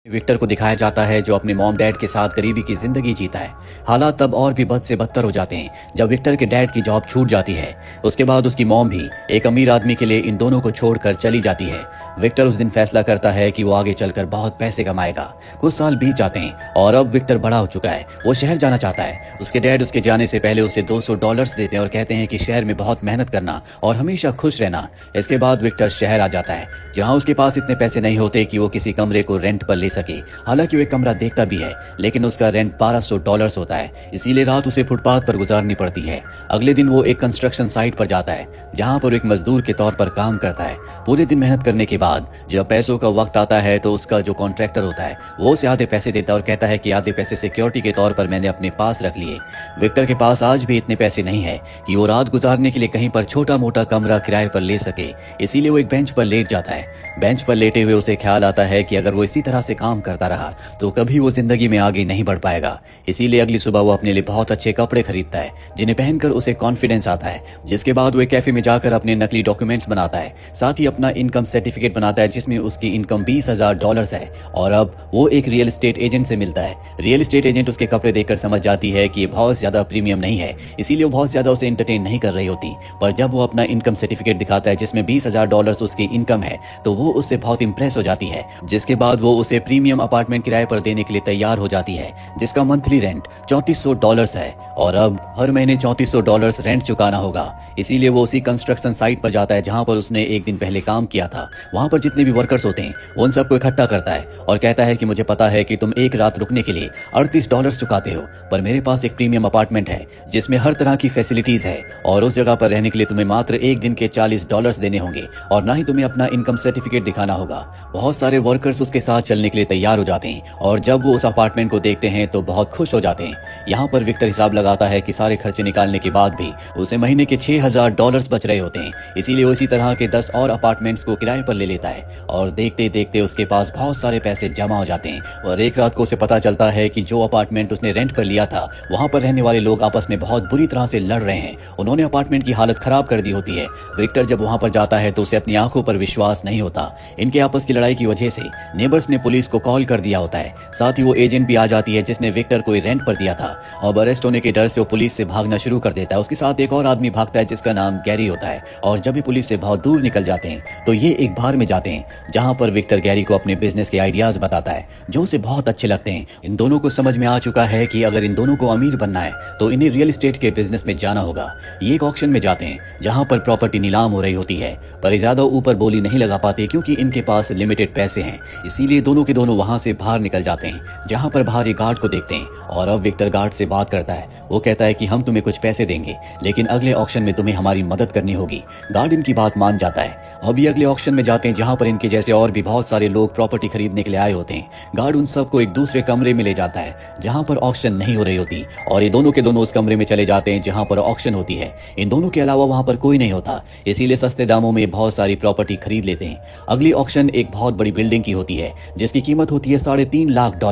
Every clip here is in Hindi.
विक्टर को दिखाया जाता है जो अपने मॉम डैड के साथ गरीबी की जिंदगी जीता है। हालात तब और भी बद से बदतर हो जाते हैं जब विक्टर के डैड की जॉब छूट जाती है। उसके बाद उसकी मॉम भी एक अमीर आदमी के लिए इन दोनों को छोड़कर चली जाती है। विक्टर उस दिन फैसला करता है कि वो आगे चलकर बहुत पैसे कमाएगा। कुछ साल बीत जाते हैं और अब विक्टर बड़ा हो चुका है। वो शहर जाना चाहता है। उसके डैड उसके जाने से पहले उसे $200 देते हैं और कहते हैं कि शहर में बहुत मेहनत करना और हमेशा खुश रहना। इसके बाद विक्टर शहर आ जाता है जहाँ उसके पास इतने पैसे नहीं होते कि वो किसी कमरे को रेंट पर ले सके। हालांकि वो एक कमरा देखता भी है लेकिन उसका रेंट $1200 होता है, इसीलिए रात उसे फुटपाथ पर गुजारनी पड़ती है। अगले दिन वो एक कंस्ट्रक्शन साइट पर जाता है जहां पर एक मजदूर के तौर पर काम करता है। पूरे दिन मेहनत करने के बाद जब पैसों का वक्त आता है तो उसका जो कॉन्ट्रैक्टर होता है वो उसे आधे पैसे देता है और कहता है कि आधे पैसे सिक्योरिटी के तौर पर मैंने अपने पास रख लिए। विक्टर के पास आज भी इतने पैसे नहीं है कि वो रात गुजारने के लिए कहीं पर छोटा मोटा कमरा किराए पर ले सके, इसीलिए वो एक बेंच पर लेट जाता है। बेंच पर लेटे हुए उसे ख्याल आता है कि अगर वो इसी तरह से काम करता रहा तो कभी वो जिंदगी में आगे नहीं बढ़ पाएगा। इसीलिए अगली सुबह वो अपने लिए बहुत अच्छे कपड़े खरीदता है जिन्हें पहनकर उसे कॉन्फिडेंस आता है। जिसके बाद वो एक कैफे में जाकर अपने नकली डॉक्यूमेंट्स बनाता है, साथ ही अपना इनकम सर्टिफिकेट बनाता है जिसमें उसकी इनकम $20,000 है। और अब वो एक रियल एस्टेट एजेंट से मिलता है। रियल एस्टेट एजेंट उसके कपड़े देखकर समझ जाती है कि ये बहुत ज्यादा प्रीमियम नहीं है, इसीलिए वो बहुत ज्यादा उसे एंटरटेन नहीं कर रही होती। पर जब वो अपना इनकम सर्टिफिकेट दिखाता है जिसमें $20,000 उसकी इनकम है तो वो उससे बहुत इंप्रेस हो जाती है। जिसके बाद वो उसे प्रीमियम अपार्टमेंट किराए पर देने के लिए तैयार हो जाती है जिसका मंथली रेंट $3400 है और अब हर महीने $3400 रेंट चुकाना होगा। इसीलिए वो उसी कंस्ट्रक्शन साइट पर जाता है जहां पर उसने एक दिन पहले काम किया था। वहां पर जितने भी वर्कर्स होते हैं उन सबको इकट्ठा करता है और कहता है कि मुझे पता है कि तुम एक रात रुकने के लिए $38 चुकाते हो, पर मेरे पास एक प्रीमियम अपार्टमेंट है जिसमें हर तरह की फैसिलिटीज है और उस जगह पर रहने के लिए तुम्हें मात्र एक दिन के $40 देने होंगे और ना ही तुम्हें अपना इनकम सर्टिफिकेट दिखाना होगा। बहुत सारे वर्कर्स उसके साथ चलने के लिए तैयार हो जाते हैं और जब वो उस अपार्टमेंट को देखते हैं तो बहुत खुश हो जाते हैं। यहाँ पर विक्टर हिसाब लगाता है कि सारे खर्चे निकालने के बाद भी उसे महीने के $6000 बच रहे होते हैं, इसीलिए वो इसी तरह के 10 और अपार्टमेंट्स को किराए पर ले लेता है और देखते देखते उसके पास बहुत सारे पैसे जमा हो जाते हैं। और एक रात को उसे पता चलता है कि जो अपार्टमेंट उसने रेंट पर लिया था वहाँ पर रहने वाले लोग आपस में बहुत बुरी तरह से लड़ रहे हैं। उन्होंने अपार्टमेंट की हालत खराब कर दी होती है। विक्टर जब वहाँ पर जाता है तो उसे अपनी आंखों पर विश्वास नहीं होता। इनके आपस की लड़ाई की वजह से नेबर्स ने पुलिस को कॉल कर दिया होता है। साथ ही वो एजेंट भी आ जाती है जिसने विक्टर को रेंट पर दिया था और अरेस्ट होने के डर से वो पुलिस से भागना शुरू कर देता है। उसके साथ एक और आदमी भागता है जिसका नाम गैरी होता है और जब भी पुलिस से बहुत दूर निकल जाते हैं तो ये एक बार में जाते हैं जहां पर विक्टर गैरी को अपने बिजनेस के आइडियाज बताता है जो उसे बहुत अच्छे लगते हैं। इन दोनों को समझ में आ चुका है कि अगर इन दोनों को अमीर बनना है तो इन्हें रियल एस्टेट के बिजनेस में जाना होगा। ये एक ऑक्शन में जाते हैं जहां पर प्रॉपर्टी नीलाम हो रही होती है, पर ज्यादा ऊपर बोली नहीं लगा पाते क्योंकि इनके पास लिमिटेड पैसे हैं। इसीलिए दोनों के दोनों वहां से बाहर निकल जाते हैं जहां पर बाहर एक गार्ड को देखते हैं और अब विक्टर गार्ड से बात करता है। वो कहता है कि हम तुम्हें कुछ पैसे देंगे लेकिन अगले ऑक्शन में तुम्हें हमारी मदद करनी होगी। गार्ड इनकी बात मान जाता है। अभी अगले ऑक्शन में जाते हैं जहां पर इनके जैसे और भी बहुत सारे लोग प्रॉपर्टी खरीदने के लिए आए होते हैं। गार्ड उन सबको एक दूसरे कमरे में ले जाता है जहां पर ऑक्शन नहीं हो रही होती और ये दोनों के दोनों उस कमरे में चले जाते हैं जहां पर ऑक्शन होती है। इन दोनों के अलावा वहां पर कोई नहीं होता, इसीलिए सस्ते दामों में बहुत सारी प्रॉपर्टी खरीद लेते हैं। अगली ऑक्शन एक बहुत बड़ी बिल्डिंग की होती है जिसकी कीमत होती है $3.5 लाख।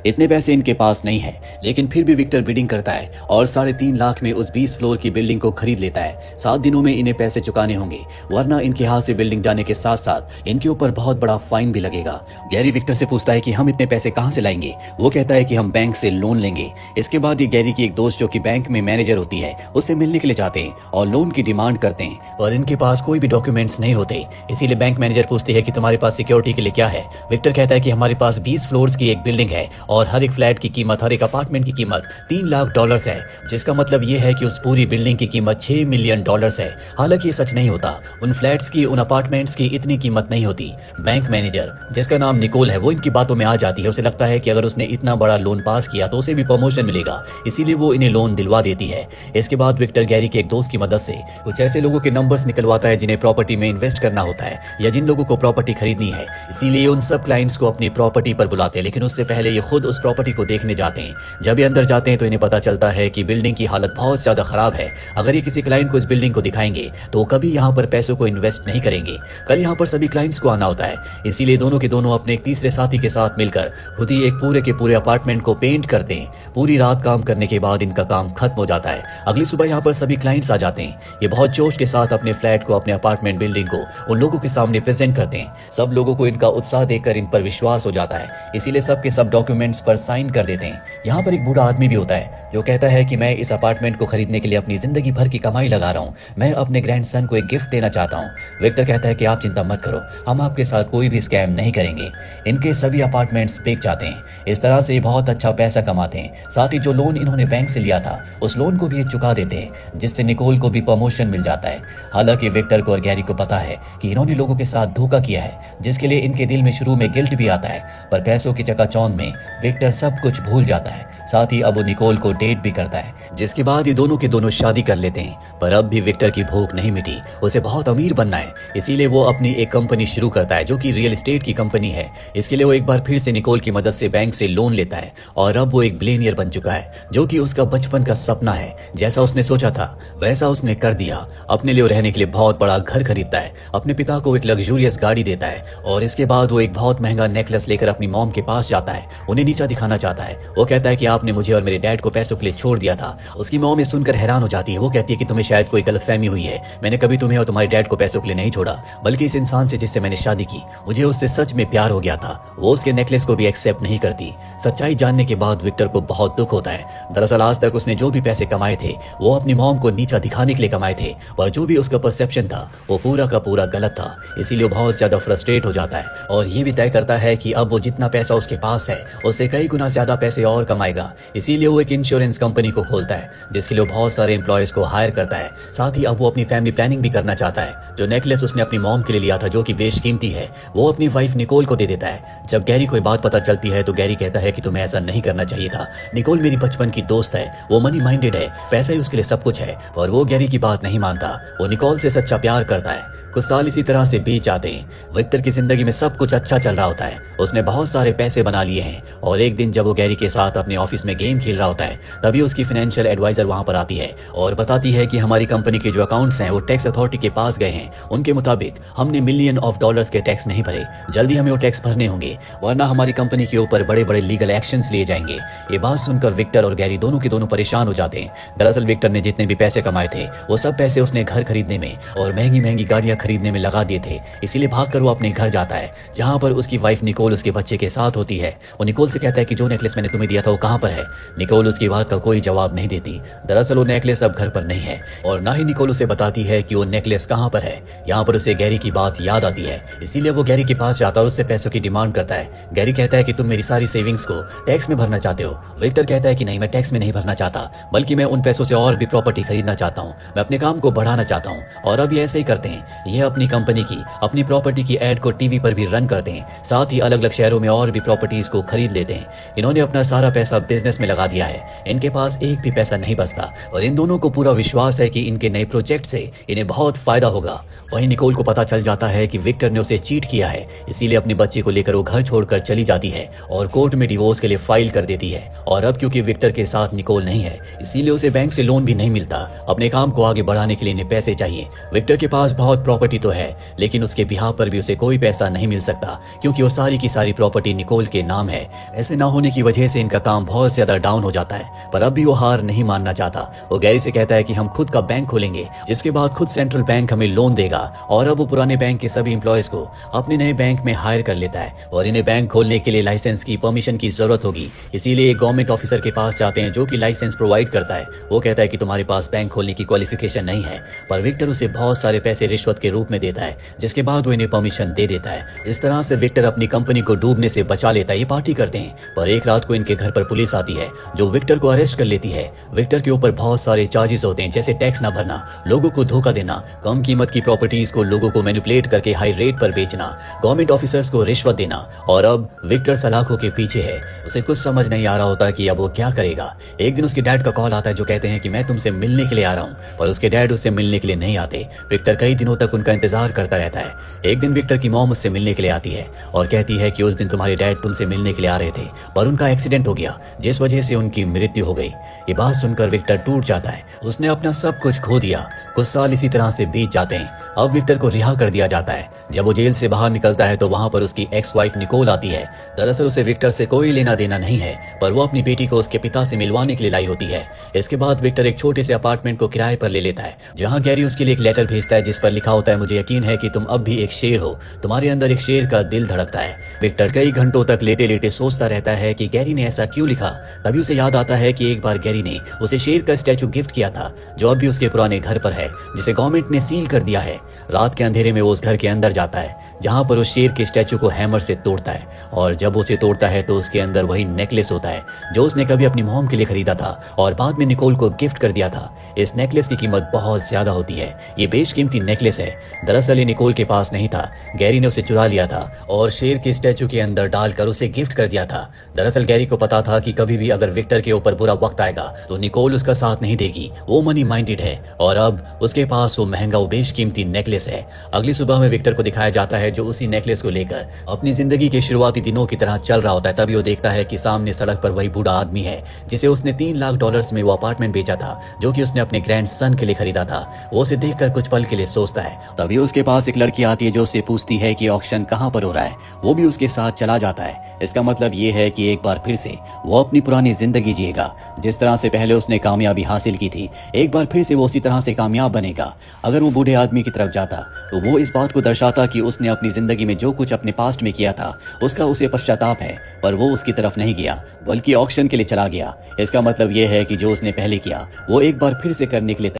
इतने पैसे इनके पास नहीं है लेकिन फिर भी विक्टर बिडिंग करता है और $3.5 लाख में उस 20 फ्लोर की बिल्डिंग को खरीद लेता है। 7 दिनों में इन्हें पैसे चुकाने होंगे वरना इनके हाथ से बिल्डिंग जाने के साथ साथ इनके ऊपर बहुत बड़ा फाइन भी लगेगा। गैरी विक्टर से पूछता है कि हम इतने पैसे कहां से लाएंगे। वो कहता है कि हम बैंक से लोन लेंगे। इसके बाद ये गैरी की एक दोस्त जो कि बैंक में मैनेजर होती है उससे मिलने के लिए जाते हैं और लोन की डिमांड करते हैं और इनके पास कोई भी डॉक्यूमेंट्स नहीं होते, इसीलिए बैंक मैनेजर पूछती है कि तुम्हारे पास सिक्योरिटी के लिए क्या है। विक्टर कहता है कि हमारे पास 20 फ्लोर्स की एक बिल्डिंग है और हर एक फ्लैट की कीमत, हर एक अपार्टमेंट की कीमत $3 लाख है, जिसका मतलब ये है कि उस पूरी बिल्डिंग की कीमत $6 मिलियन है। हालांकि ये सच नहीं होता, उन फ्लैट्स की, उन अपार्टमेंट्स की इतनी कीमत नहीं होती। बैंक मैनेजर जिसका नाम निकोल है वो इनकी बातों में आ जाती है। उसे लगता है कि अगर उसने इतना बड़ा लोन पास किया तो उसे भी प्रमोशन मिलेगा, इसीलिए वो इन्हें लोन दिलवा देती है। इसके बाद विक्टर गैरी के एक दोस्त की मदद से कुछ ऐसे लोगों के नंबर्स निकलवाता है जिन्हें प्रॉपर्टी में इन्वेस्ट करना होता है या जिन लोगों को प्रॉपर्टी खरीदनी है। इसीलिए उन सब क्लाइंट्स को अपनी प्रॉपर्टी पर बुलाते हैं, लेकिन उससे पहले ये खुद उस प्रॉपर्टी को देखने जाते हैं। जब ये अंदर जाते हैं तो इन्हें पता चलता है कि बिल्डिंग की हालत बहुत ज्यादा खराब है। अगर ये किसी क्लाइंट को इस बिल्डिंग को दिखाएंगे तो कभी यहाँ पर पैसों को इन्वेस्ट नहीं करेंगे। कल यहाँ पर सभी क्लाइंट्स को आना होता है, इसीलिए दोनों के दोनों अपने एक तीसरे साथी के साथ मिलकर खुद ही एक पूरे के पूरे अपार्टमेंट को पेंट करते हैं। पूरी रात काम करने के बाद इनका काम खत्म हो जाता है। अगली सुबह यहाँ पर सभी क्लाइंट्स आ जाते हैं। ये बहुत जोश के साथ अपने फ्लैट को, अपने अपार्टमेंट बिल्डिंग को उन लोगों के सामने प्रेजेंट करते हैं। सब लोगों को इनका उत्साह देखकर इन पर विश्वास हो जाता है, इसीलिए सबके सब डॉक्यूमेंट्स पर साइन कर देते हैं। यहाँ पर एक बूढ़ा आदमी भी होता है जो कहता है कि मैं इस अपार्टमेंट को खरीदने के लिए अपनी जिंदगी भर की कमाई लगा रहा हूँ, मैं अपने ग्रैंडसन को एक गिफ्ट देना चाहता हूँ। विक्टर कहता है कि आप चिंता मत करो, हम आपके साथ कोई भी स्कैम नहीं करेंगे। इनके सभी अपार्टमेंट्स बिक जाते हैं। इस तरह से बहुत अच्छा पैसा कमाते हैं। साथ ही जो लोन इन्होंने बैंक से लिया था उस लोन को भी ये चुका देते हैं, जिससे निकोल को भी प्रमोशन मिल जाता है। हालांकि विक्टर को और गैरी को पता है कि इन्होंने लोगों के साथ धोखा किया है, जिसके लिए इनके दिल में शुरू में गिल्ट भी आता है, पर पैसों की चकाचौंध में विक्टर सब कुछ भूल जाता है। साथ ही अब वो निकोल को डेट भी करता है, जिसके बाद ये दोनों के दोनों शादी कर लेते हैं। पर अब भी विक्टर की भूख नहीं मिटी, उसे बहुत अमीर बनना है, इसीलिए वो अपनी एक कंपनी शुरू करता है जो कि रियल एस्टेट की कंपनी है। इसके लिए वो एक बार फिर से निकोल की मदद से बैंक से लोन लेता है और अब वो एक बिलियनियर बन चुका है, जो कि उसका बचपन का सपना है। जैसा उसने सोचा था वैसा उसने कर दिया। अपने लिए रहने के लिए बहुत बड़ा घर खरीदता है, अपने पिता को एक लग्जूरियस गाड़ी देता है और इसके बाद वो एक बहुत महंगा नेकलेस लेकर अपनी मॉम के पास जाता है। उन्हें नीचा दिखाना चाहता है। वो कहता है कि आपने मुझे और मेरे डैड को पैसों के लिए छोड़ दिया था। उसकी मॉम ये सुनकर हैरान हो जाती है। वो कहती है कि तुम्हें शायद कोई गलतफहमी हुई है, मैंने कभी तुम्हें और तुम्हारे डैड को पैसों के लिए नहीं छोड़ा, बल्कि इस इंसान से जिससे मैंने शादी की, मुझे उससे सच में प्यार हो गया था। वो उसके नेकलेस को भी एक्सेप्ट नहीं करती। सच्चाई जानने के बाद विक्टर को बहुत दुख होता है। दरअसल आज तक उसने जो भी पैसे कमाए थे वो अपनी मॉम को नीचा दिखाने के लिए कमाए थे, पर जो भी उसका परसेप्शन था वो पूरा का पूरा गलत था। इसीलिए वो बहुत ज्यादा फ्रस्ट्रेट हो जाता है और ये भी तय करता है कि अब वो जितना पैसा उसके पास है उससे कई गुना ज्यादा पैसे और कमाएगा। इसीलिए वो एक इंश्योरेंस कंपनी को खोलता है, जिसके लिए बहुत सारे एम्प्लॉयज को हायर करता है। साथ ही अब वो अपनी फैमिली प्लानिंग भी करना चाहता है। जो नेकलेस उसने अपनी मॉम के लिए लिया था, जो कि बेशकीमती है, वो अपनी वाइफ निकोल को दे देता है। जब गैरी को बात पता चलती है तो गैरी कहता है कि तुम्हें ऐसा नहीं करना चाहिए था। निकोल मेरी बचपन की दोस्त है, वो मनी माइंडेड है, पैसा ही उसके लिए सब कुछ है, और वो गैरी की बात नहीं मानता। वो निकोल से सच्चा प्यार करता है। कुछ साल इसी तरह से बीत जाते हैं। विक्टर की जिंदगी में सब कुछ अच्छा चल रहा होता है, उसने बहुत सारे पैसे बना लिए हैं। और एक दिन जब वो गैरी के साथ अपने ऑफिस में गेम खेल रहा होता है, तभी उसकी फाइनेंशियल एडवाइजर वहां पर आती है और बताती है कि हमारी कंपनी के जो अकाउंट्स हैं वो टैक्स अथॉरिटी के पास गए हैं। उनके मुताबिक हमने $1 मिलियन के टैक्स नहीं भरे, जल्दी हमें वो टैक्स भरने होंगे, वरना हमारी कंपनी के ऊपर बड़े बड़े लीगल एक्शंस लिए जाएंगे। ये बात सुनकर विक्टर और गैरी दोनों के दोनों परेशान हो जाते हैं। दरअसल विक्टर ने जितने भी पैसे कमाए थे वो सब पैसे उसने घर खरीदने में और महंगी महंगी गाड़ियां खरीदने में लगा दिए थे। इसीलिए भागकर वो अपने घर जाता है, जहां पर उसकी वाइफ निकोल उसके बच्चे के साथ होती है। वो निकोल से कहता है कि जो नेकलेस मैंने तुम्हें दिया था वो कहां पर है। निकोल उसकी बात का कोई जवाब नहीं देती। दरअसल वो नेकलेस अब घर पर नहीं है और ना ही निकोल उसे बताती है कि वो नेकलेस कहां पर है। यहाँ पर उसे गैरी की बात याद आती है, इसीलिए वो गैरी के पास जाता है और उससे पैसों की डिमांड करता है। गैरी कहता है कि तुम मेरी सारी सेविंग्स को टैक्स में भरना चाहते हो। विक्टर कहता है कि नहीं, मैं टैक्स में नहीं भरना चाहता, बल्कि मैं उन पैसों से और भी प्रॉपर्टी खरीदना चाहता हूँ, मैं अपने काम को बढ़ाना चाहता हूँ। और अब ये ऐसे ही करते हैं। ये अपनी कंपनी की, अपनी प्रॉपर्टी की एड को टीवी पर भी रन करते हैं। साथ ही अलग अलग शहरों में और भी प्रॉपर्टीज को खरीद लेते हैं। इन्होंने अपना सारा पैसा बिजनेस में लगा दिया है। इनके पास एक भी पैसा नहीं बचता और इन दोनों को पूरा विश्वास है कि इनके नए प्रोजेक्ट से इन्हें बहुत फायदा होगा। वहीं निकोल को पता चल जाता है कि विक्टर ने उसे चीट किया है, इसीलिए अपने बच्चे को लेकर वो घर छोड़कर चली जाती है और कोर्ट में डिवोर्स के लिए फाइल कर देती है। और अब क्योंकि विक्टर के साथ निकोल नहीं है, इसीलिए उसे बैंक से लोन भी नहीं मिलता। अपने काम को आगे बढ़ाने के लिए इन्हें पैसे चाहिए। विक्टर के पास बहुत प्रॉपर्टी तो है, लेकिन उसके बिहार पर भी उसे कोई पैसा नहीं मिल सकता, क्योंकि वो सारी की सारी प्रॉपर्टी निकोल के नाम है। ऐसे ना होने की वजह से इनका काम बहुत ज्यादा डाउन हो जाता है। पर अब भी वो हार नहीं मानना चाहता। वो गैरी से कहता है कि हम खुद का बैंक खोलेंगे, जिसके बाद खुद सेंट्रल बैंक हमें लोन देगा। और अब वो पुराने बैंक के सभी एम्प्लॉयज को अपने नए बैंक में हायर कर लेता है और इन्हें बैंक खोलने के लिए लाइसेंस की, परमिशन की जरूरत होगी। इसीलिए एक गवर्नमेंट ऑफिसर के पास जाते हैं जो कि लाइसेंस प्रोवाइड करता है। वो कहता है कि तुम्हारे पास बैंक खोलने की क्वालिफिकेशन नहीं है, पर विक्टर उसे बहुत सारे पैसे रिश्वत के रूप में देता है, जिसके बाद वो इन्हें परमिशन दे देता है। इस तरह से विक्टर अपनी कंपनी को डूबने से बचा लेता है। ये पार्टी करते हैं, पर एक रात को इनके घर पर पुलिस आती है जो विक्टर को अरेस्ट कर लेती है। विक्टर के ऊपर बहुत सारे चार्जेस होते हैं, जैसे टैक्स ना भरना, लोगों को धोखा देना, कम कीमत की प्रॉपर्टीज को लोगों को मैनिपुलेट करके हाई रेट पर बेचना, गवर्नमेंट ऑफिसर्स को रिश्वत देना। और अब विक्टर सलाखों के पीछे है। उसे कुछ समझ नहीं आ रहा होता कि अब वो क्या करेगा। एक दिन उसके डैड का कॉल आता है जो कहते हैं कि मैं तुमसे मिलने के लिए आ रहा हूँ, पर उसके डैड उससे मिलने के लिए नहीं आते। विक्टर कई दिनों तक उनका इंतजार करता रहता है। एक दिन विक्टर की मॉम उससे मिलने के लिए आती है और कहती है कि उस दिन तुम्हारे डैड तुमसे मिलने के लिए आ रहे थे, पर उनका एक्सीडेंट हो गया, जिस वजह से उनकी मृत्यु हो गई। ये बात सुनकर विक्टर टूट जाता है। उसने अपना सब कुछ खो दिया। कुछ साल इसी तरह से बीत जाते हैं। अब विक्टर को रिहा कर दिया जाता जाता है। जब वो जेल से बाहर निकलता है तो वहाँ पर उसकी एक्स वाइफ निकोल आती है। दरअसल उसे विक्टर से कोई लेना देना नहीं है, पर वो अपनी बेटी को उसके पिता से मिलवाने के लिए लाई होती है। इसके बाद विक्टर एक छोटे से अपार्टमेंट को किराए पर ले लेता है, जहाँ गैरी उसके लिए एक लेटर भेजता है जिस पर लिखा होता है, मुझे यकीन है कि तुम अब भी एक शेर हो, तुम्हारे अंदर एक शेर का दिल धड़कता है। विक्टर कई घंटों तक लेटे लेटे सोचता रहता है कि गैरी ने ऐसा क्यों लिखा। तभी उसे याद आता है कि एक बार गैरी ने उसे शेर का स्टैचू गिफ्ट किया था, जो अब भी उसके पुराने घर पर है, जिसे गवर्नमेंट ने सील कर दिया है। रात के अंधेरे में वो उस घर के अंदर जाता है, जहां पर उस शेर के स्टैचू को हैमर से तोड़ता है, और जब उसे तोड़ता है तो उसके अंदर वही नेकलेस होता है जो उसने कभी अपनी मॉम के लिए खरीदा था और बाद में निकोल को गिफ्ट कर दिया था। इस नेकलेस की कीमत बहुत ज्यादा होती है, ये बेशकीमती नेकलेस है। दरअसल ये निकोल के पास नहीं था, गैरी ने उसे चुरा लिया था और शेर के स्टैचू के अंदर डालकर उसे गिफ्ट कर दिया था। दरअसल गैरी को पता था कि कभी भी अगर विक्टर के ऊपर बुरा वक्त आएगा तो निकोल उसका साथ नहीं देगी, वो मनी माइंडेड है और अब उसके पास वो महंगा वो बेशकीमती नेकलेस है। अगली सुबह में विक्टर को दिखाया जाता है जो उसी नेकलेस को लेकर अपनी जिंदगी के शुरुआती दिनों की तरह चल रहा होता है। तभी वो देखता है कि सामने सड़क पर वही बूढ़ा आदमी है जिसे उसने $3 लाख में वो अपार्टमेंट बेचा था, जो कि उसने अपने ग्रैंड सन के लिए खरीदा था। वो उसे देखकर कुछ पल के लिए सोचता है। तभी उसके पास एक लड़की आती है जो उससे पूछती है कि ऑक्शन कहाँ पर हो रहा है। वो भी उसके साथ चला जाता है। इसका मतलब ये है कि एक बार फिर से वो अपनी पुरानी जिंदगी जिएगा, जिस तरह से पहले उसने कामयाबी हासिल की थी। एक बार फिर से वो उसी तरह से कामयाब बनेगा। अगर वो बूढ़े आदमी की तरफ जाता तो वो इस बात को दर्शाता कि उसने अपनी जिंदगी में जो कुछ अपने पास्ट में किया था उसका उसे पश्चाताप है, पर वो उसकी तरफ नहीं गया बल्कि ऑक्शन के लिए चला गया। इसका मतलब ये है कि जो उसने पहले किया वो एक बार फिर से करने के लिए